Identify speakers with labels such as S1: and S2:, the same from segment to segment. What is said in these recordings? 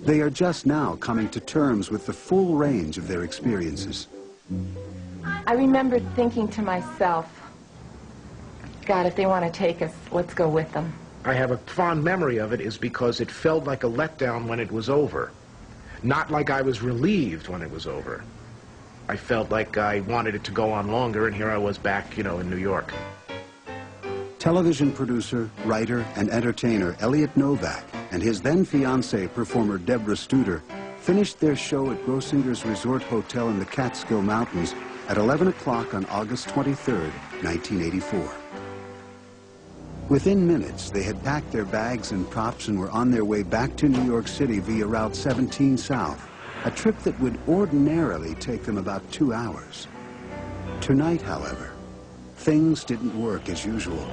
S1: They are just now coming to terms with the full range of their experiences.
S2: I remember thinking to myself, God, if they want to take us, let's go with them.
S3: I have a fond memory of it is because it felt like a letdown when it was over. Not like I was relieved when it was over. I felt like I wanted it to go on longer, and here I was back, in New York.
S1: Television producer, writer, and entertainer Elliot Novak and his then-fiancée, performer Deborah Studer, finished their show at Grossinger's Resort Hotel in the Catskill Mountains at 11 o'clock on August 23, 1984. Within minutes, they had packed their bags and props and were on their way back to New York City via Route 17 South, a trip that would ordinarily take them about 2 hours. Tonight, however, things didn't work as usual.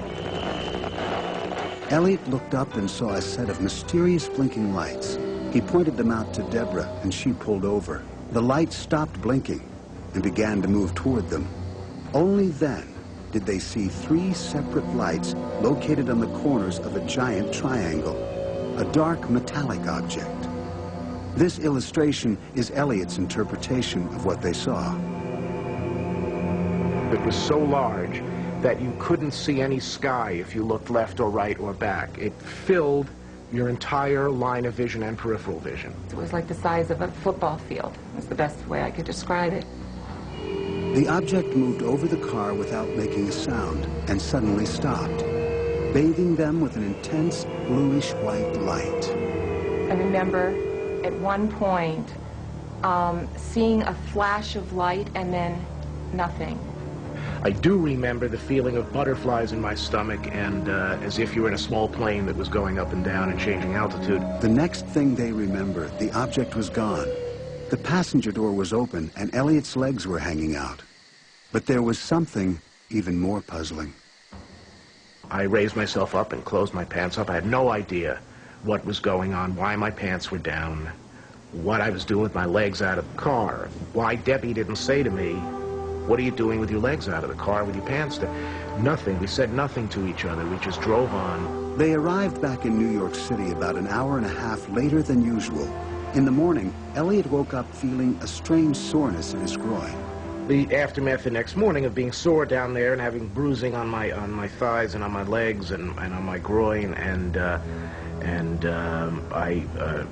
S1: Elliot looked up and saw a set of mysterious blinking lights. He pointed them out to Deborah, and she pulled over. The lights stopped blinking and began to move toward them. Only then did they see 3 separate lights located on the corners of a giant triangle, a dark metallic object. This illustration is Elliot's interpretation of what they saw.
S3: It was so large that you couldn't see any sky if you looked left or right or back. It filled your entire line of vision and peripheral vision.
S2: It was like the size of a football field. That's the best way I could describe it.
S1: The object moved over the car without making a sound and suddenly stopped, bathing them with an intense bluish-white light.
S2: I remember at one point seeing a flash of light and then nothing.
S3: I do remember the feeling of butterflies in my stomach and as if you were in a small plane that was going up and down and changing altitude.
S1: The next thing they remember, the object was gone. The passenger door was open and Elliot's legs were hanging out. But there was something even more puzzling.
S3: I raised myself up and closed my pants up. I had no idea what was going on, why my pants were down, what I was doing with my legs out of the car, why Debbie didn't say to me, "What are you doing with your legs out of the car with your pants down?" Nothing. We said nothing to each other. We just drove on.
S1: They arrived back in New York City about an hour and a half later than usual. In the morning, Elliot woke up feeling a strange soreness in his groin.
S3: The aftermath the next morning of being sore down there and having bruising on my thighs and on my legs and on my groin, and I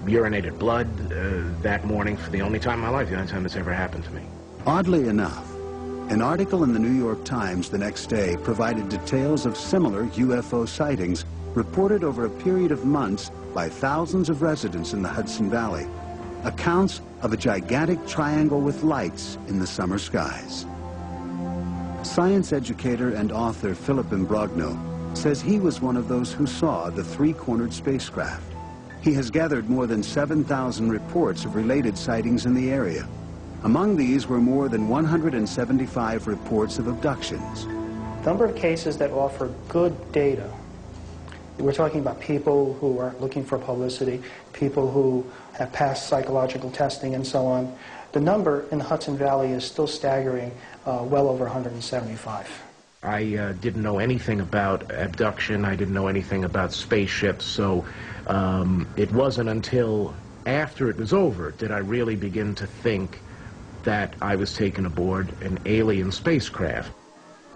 S3: urinated blood that morning for the only time in my life, the only time this ever happened to me.
S1: Oddly enough, an article in the New York Times the next day provided details of similar UFO sightings reported over a period of months by thousands of residents in the Hudson Valley. Accounts of a gigantic triangle with lights in the summer skies. Science educator and author Philip Imbrogno says he was one of those who saw the 3-cornered spacecraft. He has gathered more than 7,000 reports of related sightings in the area. Among these were more than 175 reports of abductions.
S4: Number of cases that offer good data. We're talking about people who are looking for publicity, people who have passed psychological testing and so on. The number in the Hudson Valley is still staggering, well over 175.
S3: I didn't know anything about abduction. I didn't know anything about spaceships, so it wasn't until after it was over did I really begin to think that I was taken aboard an alien spacecraft.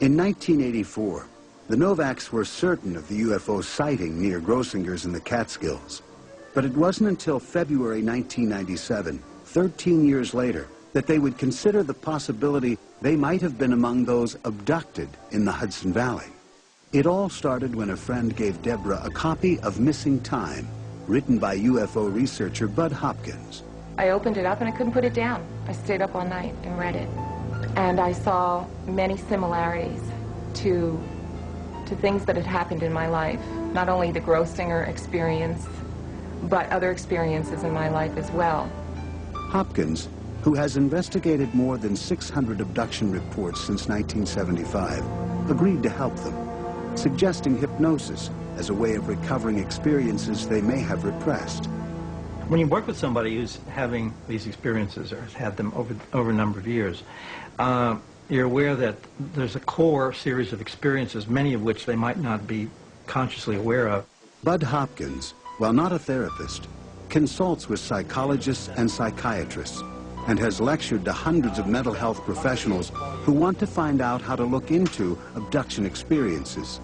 S1: In 1984, the Novaks were certain of the UFO sighting near Grossinger's in the Catskills. But it wasn't until February 1997, 13 years later, that they would consider the possibility they might have been among those abducted in the Hudson Valley. It all started when a friend gave Deborah a copy of Missing Time, written by UFO researcher Bud Hopkins.
S2: I opened it up and I couldn't put it down. I stayed up all night and read it. And I saw many similarities to things that had happened in my life. Not only the Grossinger experience, but other experiences in my life as well.
S1: Hopkins, who has investigated more than 600 abduction reports since 1975, agreed to help them, suggesting hypnosis as a way of recovering experiences they may have repressed.
S5: When you work with somebody who's having these experiences or has had them over a number of years, you're aware that there's a core series of experiences, many of which they might not be consciously aware of.
S1: Bud Hopkins, while not a therapist, consults with psychologists and psychiatrists and has lectured to hundreds of mental health professionals who want to find out how to look into abduction experiences.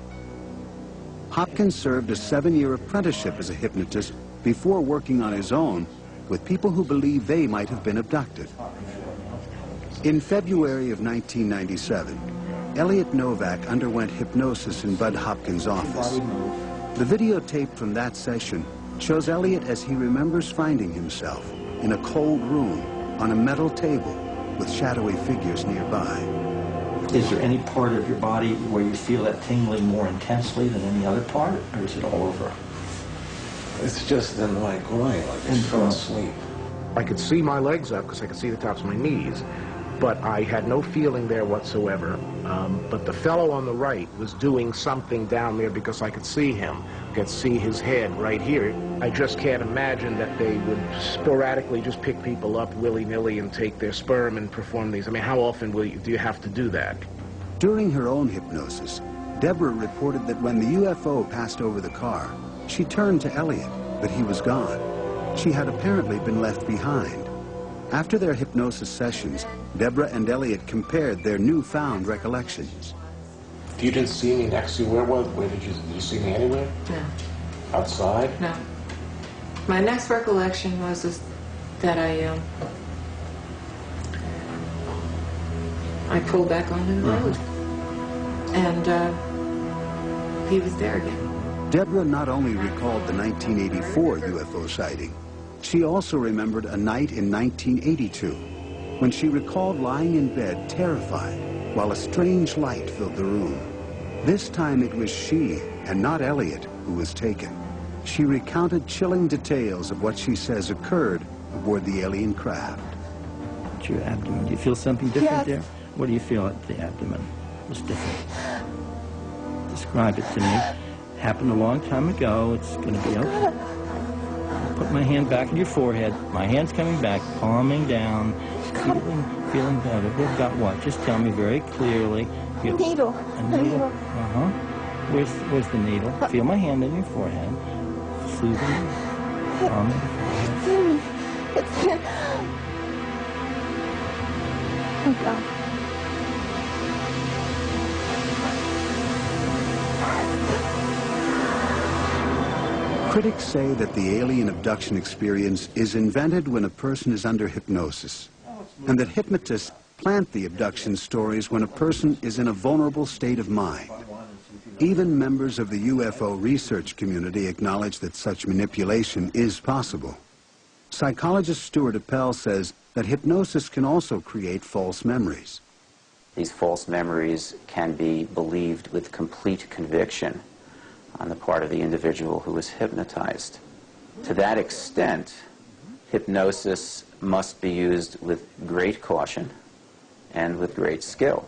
S1: Hopkins served a 7-year apprenticeship as a hypnotist before working on his own with people who believe they might have been abducted. In February of 1997, Elliot Novak underwent hypnosis in Bud Hopkins' office. The videotape from that session shows Elliot as he remembers finding himself in a cold room on a metal table with shadowy figures nearby.
S5: Is there any part of your body where you feel that tingling more intensely than any other part, or is it all over?
S6: It's just in my groin, like I fell asleep.
S3: I could see my legs up because I could see the tops of my knees, but I had no feeling there whatsoever. But the fellow on the right was doing something down there because I could see him. I could see his head right here. I just can't imagine that they would sporadically just pick people up willy-nilly and take their sperm and perform these. I mean, how often do you have to do that?
S1: During her own hypnosis, Deborah reported that when the UFO passed over the car, she turned to Elliot, but he was gone. She had apparently been left behind. After their hypnosis sessions, Deborah and Elliot compared their newfound recollections.
S6: You didn't see me next to you. Where did you see me anywhere?
S2: No.
S6: Outside?
S2: No. My next recollection was that I pulled back onto the road, and he was there again.
S1: Deborah not only recalled the 1984 UFO sighting, she also remembered a night in 1982 when she recalled lying in bed terrified while a strange light filled the room. This time it was she and not Elliot who was taken. She recounted chilling details of what she says occurred aboard the alien craft.
S5: At your abdomen, do you feel something different
S2: Yes.
S5: there? What do you feel at the abdomen? What's different? Describe it to me. Happened a long time ago. It's going to be okay. Put my hand back in your forehead. My hand's coming back, calming down, feeling better. We've got what? Just tell me very clearly.
S2: Needle.
S5: A needle? Uh-huh. Where's the needle? Feel my hand in your forehead. Soothing. Calming.
S2: Oh, God.
S1: Critics say that the alien abduction experience is invented when a person is under hypnosis, and that hypnotists plant the abduction stories when a person is in a vulnerable state of mind. Even members of the UFO research community acknowledge that such manipulation is possible. Psychologist Stuart Appel says that hypnosis can also create false memories.
S7: These false memories can be believed with complete conviction on the part of the individual who is hypnotized. To that extent, hypnosis must be used with great caution and with great skill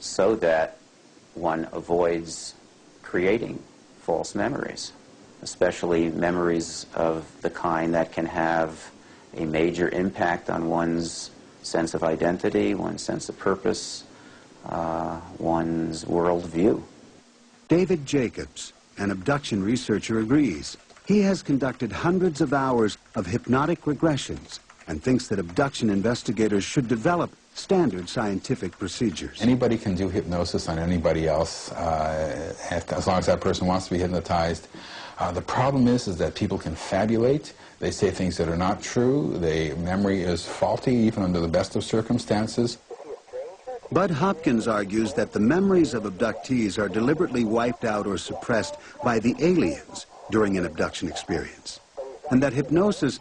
S7: so that one avoids creating false memories, especially memories of the kind that can have a major impact on one's sense of identity, one's sense of purpose, one's worldview.
S1: David Jacobs, an abduction researcher, agrees. He has conducted hundreds of hours of hypnotic regressions and thinks that abduction investigators should develop standard scientific procedures.
S8: Anybody can do hypnosis on anybody else as long as that person wants to be hypnotized. The problem is that people can fabulate. They say things that are not true. Their memory is faulty even under the best of circumstances.
S1: Bud Hopkins argues that the memories of abductees are deliberately wiped out or suppressed by the aliens during an abduction experience, and that hypnosis